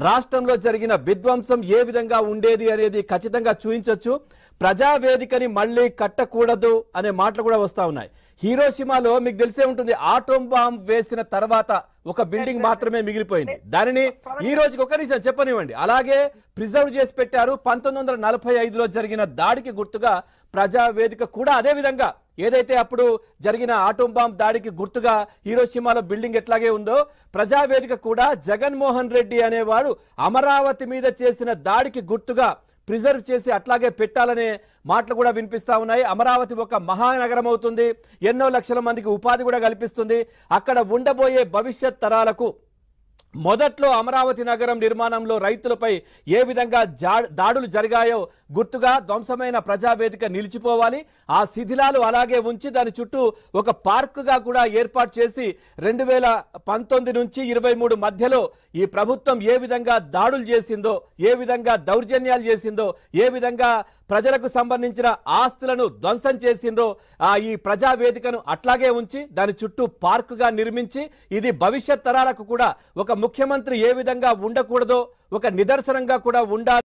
రాష్ట్రంలో జరిగిన విధ్వంసం ఏ విధంగా ఉండేది అనేది ఖచ్చితంగా చూపించొచ్చు. ప్రజావేదికని మళ్ళీ కట్టకూడదు అనే మాటలు కూడా వస్తా ఉన్నాయి. హిరోషిమాలో మీకు తెలిసే ఉంటుంది, ఆటోమ్ బాంబ్ వేసిన తర్వాత ఒక బిల్డింగ్ మాత్రమే మిగిలిపోయింది. దానిని ఈ రోజుకి ఒక నిమిషం చెప్పనివ్వండి, అలాగే ప్రిజర్వ్ చేసి పెట్టారు. 1945లో జరిగిన దాడికి గుర్తుగా ప్రజావేదిక కూడా అదే విధంగా ఏదైతే అప్పుడు జరిగిన ఆటోమ్ బాంబ్ దాడికి గుర్తుగా హిరోషిమాలో బిల్డింగ్ ఎట్లాగే ఉందో, ప్రజావేదిక కూడా జగన్మోహన్ రెడ్డి అనేవాడు అమరావతి మీద చేసిన దాడికి గుర్తుగా ప్రిజర్వ్ చేసి అట్లాగే పెట్టాలనే మాటలు కూడా వినిపిస్తా ఉన్నాయి. అమరావతి ఒక మహానగరం అవుతుంది, ఎన్నో లక్షల మందికి ఉపాధి కూడా కల్పిస్తుంది. అక్కడ ఉండబోయే భవిష్యత్ తరాలకు మొదట్లో అమరావతి నగరం నిర్మాణంలో రైతులపై ఏ విధంగా దాడులు జరిగాయో గుర్తుగా ధ్వంసమైన ప్రజావేదిక నిలిచిపోవాలి. ఆ శిథిలాలు అలాగే ఉంచి దాని చుట్టూ ఒక పార్కుగా కూడా ఏర్పాటు చేసి 2019 నుంచి 23 మధ్యలో ఈ ప్రభుత్వం ఏ విధంగా దాడులు చేసిందో, ఏ విధంగా దౌర్జన్యాలు చేసిందో, ఏ విధంగా ప్రజలకు సంబంధించిన ఆస్తులను ధ్వంసం చేసిందో ఈ ప్రజావేదికను అట్లాగే ఉంచి దాని చుట్టూ పార్కుగా నిర్మించి ఇది భవిష్యత్ తరాలకు కూడా ఒక ముఖ్యమంత్రి ఏ విధంగా ఉండకూడదో ఒక నిదర్శనంగా కూడా ఉండాలి.